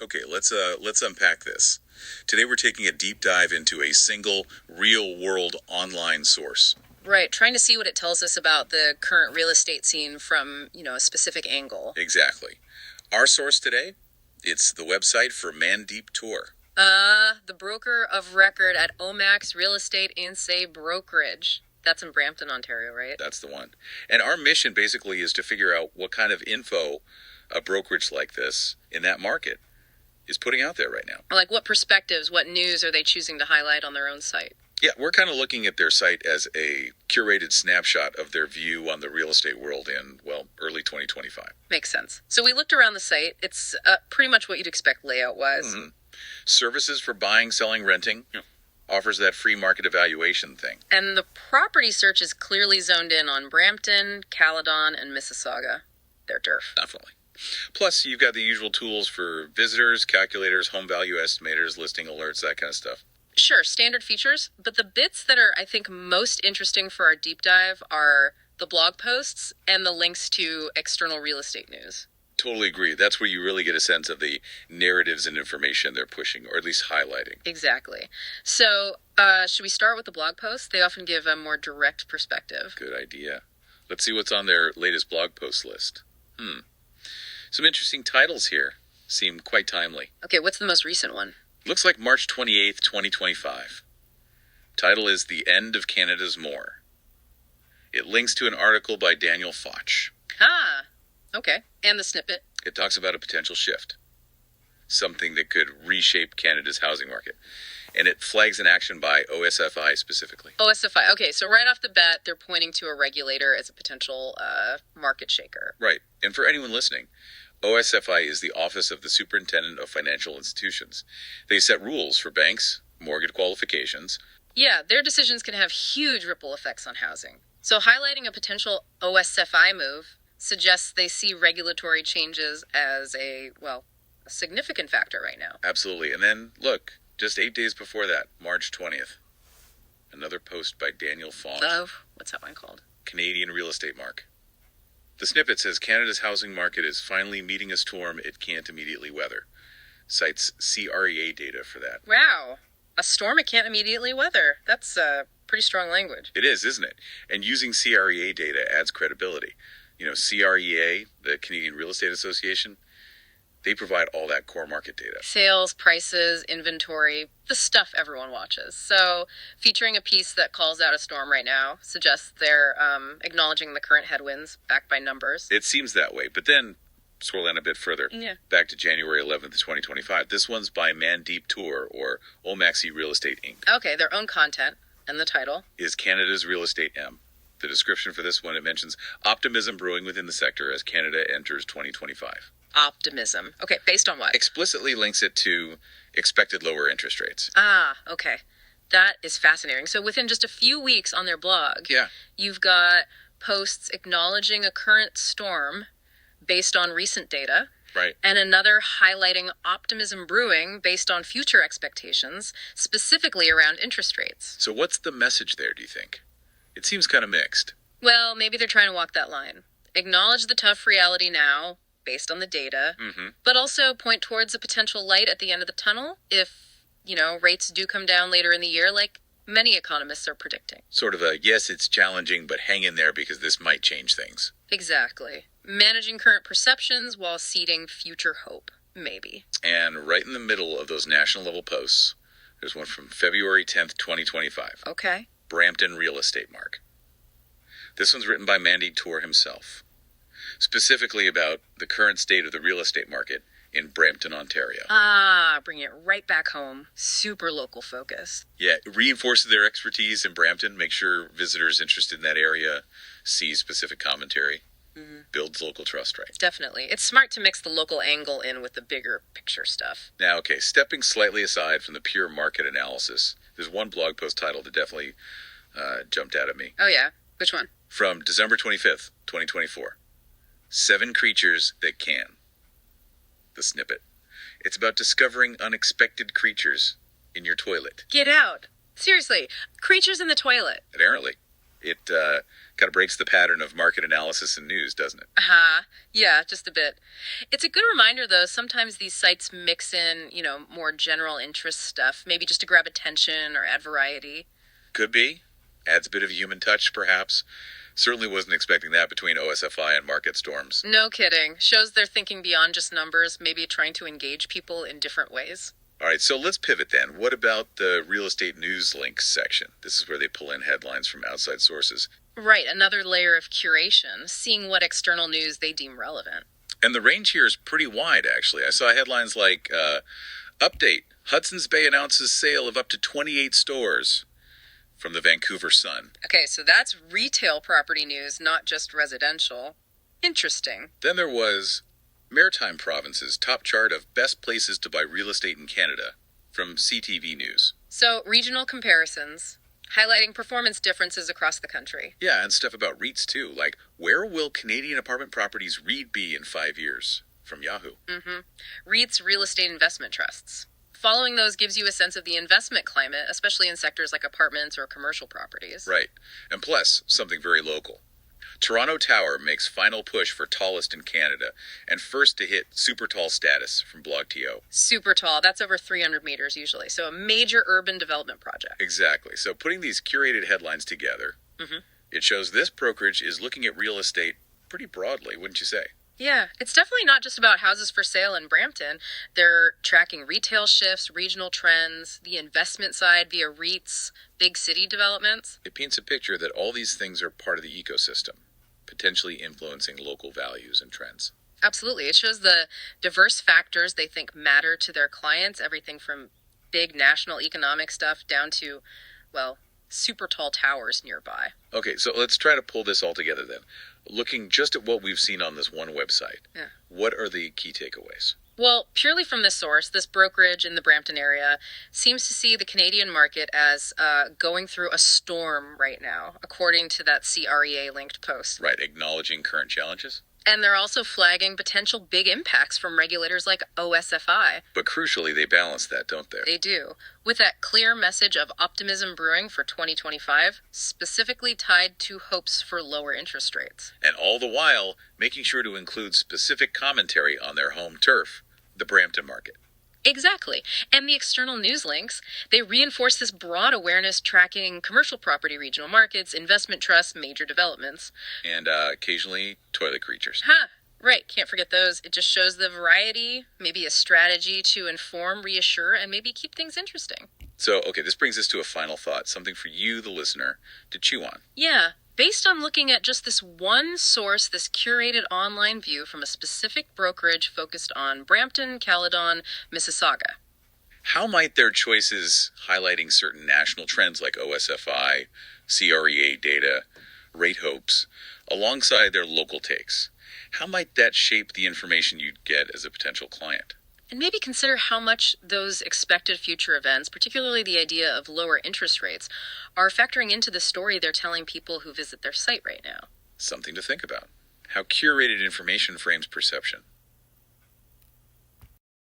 Okay, let's unpack this. Today we're taking a deep dive into a single real-world online source. Right, trying to see what it tells us about the current real estate scene from, a specific angle. Exactly. Our source today, it's the website for Mandeep Toor. The broker of record at OMAXE Real Estate Inc. Brokerage. That's in Brampton, Ontario, right? That's the one. And our mission basically is to figure out what kind of info a brokerage like this in that market is putting out there right now. Like what perspectives, what news are they choosing to highlight on their own site? Yeah, we're kind of looking at their site as a curated snapshot of their view on the real estate world in, early 2025. Makes sense. So we looked around the site. It's pretty much what you'd expect layout-wise. Mm-hmm. Services for buying, selling, renting. Yeah. Offers that free market evaluation thing. And the property search is clearly zoned in on Brampton, Caledon, and Mississauga. They're turf. Definitely. Plus, you've got the usual tools for visitors, calculators, home value estimators, listing alerts, that kind of stuff. Sure, standard features, but the bits that are, I think, most interesting for our deep dive are the blog posts and the links to external real estate news. Totally agree. That's where you really get a sense of the narratives and information they're pushing, or at least highlighting. Exactly. So, should we start with the blog posts? They often give a more direct perspective. Good idea. Let's see what's on their latest blog post list. Some interesting titles here. Seem quite timely. Okay, what's the most recent one? Looks like March 28th, 2025. Title is The End of Canada's More. It links to an article by Daniel Foch. Ah, okay. And the snippet? It talks about a potential shift. Something that could reshape Canada's housing market. And it flags an action by OSFI specifically. OSFI. Okay, so right off the bat, they're pointing to a regulator as a potential market shaker. Right. And for anyone listening, OSFI is the Office of the Superintendent of Financial Institutions. They set rules for banks, mortgage qualifications. Yeah, their decisions can have huge ripple effects on housing. So highlighting a potential OSFI move suggests they see regulatory changes as a significant factor right now. Absolutely. And then, look, just 8 days before that, March 20th, another post by Daniel Foch. What's that one called? Canadian Real Estate Mark. The snippet says Canada's housing market is finally meeting a storm it can't immediately weather. Cites CREA data for that. Wow. A storm it can't immediately weather. That's pretty strong language. It is, isn't it? And using CREA data adds credibility. CREA, the Canadian Real Estate Association, they provide all that core market data. Sales, prices, inventory, the stuff everyone watches. So featuring a piece that calls out a storm right now suggests they're acknowledging the current headwinds backed by numbers. It seems that way, but then scroll down a bit further. Yeah. Back to January 11th, 2025. This one's by Mandeep Toor, or OMAXE Real Estate Inc. Okay, their own content, and the title is Canada's Real Estate M. The description for this one, it mentions optimism brewing within the sector as Canada enters 2025. Optimism. Okay, based on what? Explicitly links it to expected lower interest rates. Ah, okay. That is fascinating. So within just a few weeks on their blog, you've got posts acknowledging a current storm based on recent data. Right. And another highlighting optimism brewing based on future expectations, specifically around interest rates. So what's the message there, do you think? It seems kind of mixed. Well, maybe they're trying to walk that line. Acknowledge the tough reality now, based on the data, but also point towards a potential light at the end of the tunnel if, rates do come down later in the year, like many economists are predicting. Sort of a, yes, it's challenging, but hang in there because this might change things. Exactly. Managing current perceptions while seeding future hope, maybe. And right in the middle of those national level posts, there's one from February 10th, 2025. Okay. Brampton Real Estate Mark. This one's written by Mandeep Toor himself, specifically about the current state of the real estate market in Brampton, Ontario. Bring it right back home. Super local focus. Yeah, it reinforces their expertise in Brampton, make sure visitors interested in that area see specific commentary. Builds local trust, right? Definitely. It's smart to mix the local angle in with the bigger picture stuff. Now, okay, stepping slightly aside from the pure market analysis, there's one blog post title that definitely jumped out at me. Oh, yeah? Which one? From December 25th, 2024. 7 Creatures That Can. The snippet. It's about discovering unexpected creatures in your toilet. Get out. Seriously, creatures in the toilet. Apparently. It kind of breaks the pattern of market analysis and news, doesn't it? Yeah, just a bit. It's a good reminder, though. Sometimes these sites mix in, more general interest stuff, maybe just to grab attention or add variety. Could be. Adds a bit of human touch, perhaps. Certainly wasn't expecting that between OSFI and Market Storms. No kidding. Shows they're thinking beyond just numbers, maybe trying to engage people in different ways. All right, so let's pivot then. What about the real estate news links section? This is where they pull in headlines from outside sources. Right, another layer of curation, seeing what external news they deem relevant. And the range here is pretty wide, actually. I saw headlines like, Update, Hudson's Bay announces sale of up to 28 stores, from the Vancouver Sun. Okay, so that's retail property news, not just residential. Interesting. Then there was Maritime Province's top chart of best places to buy real estate in Canada, from CTV News. So, regional comparisons, highlighting performance differences across the country. Yeah, and stuff about REITs too, like where will Canadian apartment properties REIT be in 5 years, from Yahoo. REITs, real estate investment trusts. Following those gives you a sense of the investment climate, especially in sectors like apartments or commercial properties. Right, and plus, something very local. Toronto Tower makes final push for tallest in Canada, and first to hit super tall status from BlogTO. Super tall, that's over 300 meters usually, so a major urban development project. Exactly, so putting these curated headlines together, it shows this brokerage is looking at real estate pretty broadly, wouldn't you say? Yeah, it's definitely not just about houses for sale in Brampton. They're tracking retail shifts, regional trends, the investment side via REITs, big city developments. It paints a picture that all these things are part of the ecosystem, potentially influencing local values and trends. Absolutely. It shows the diverse factors they think matter to their clients, everything from big national economic stuff down to, super tall towers nearby. Okay, so let's try to pull this all together then. Looking just at what we've seen on this one website, what are the key takeaways? Well, purely from this source, this brokerage in the Brampton area seems to see the Canadian market as going through a storm right now, according to that CREA-linked post. Right, acknowledging current challenges. And they're also flagging potential big impacts from regulators like OSFI. But crucially, they balance that, don't they? They do, with that clear message of optimism brewing for 2025, specifically tied to hopes for lower interest rates. And all the while, making sure to include specific commentary on their home turf, the Brampton market. Exactly. And the external news links, they reinforce this broad awareness tracking commercial property regional markets, investment trusts, major developments. And occasionally toilet creatures. Right. Can't forget those. It just shows the variety, maybe a strategy to inform, reassure, and maybe keep things interesting. So, okay, this brings us to a final thought, something for you, the listener, to chew on. Yeah. Based on looking at just this one source, this curated online view from a specific brokerage focused on Brampton, Caledon, Mississauga. How might their choices highlighting certain national trends like OSFI, CREA data, rate hopes, alongside their local takes, how might that shape the information you'd get as a potential client? And maybe consider how much those expected future events, particularly the idea of lower interest rates, are factoring into the story they're telling people who visit their site right now. Something to think about. How curated information frames perception.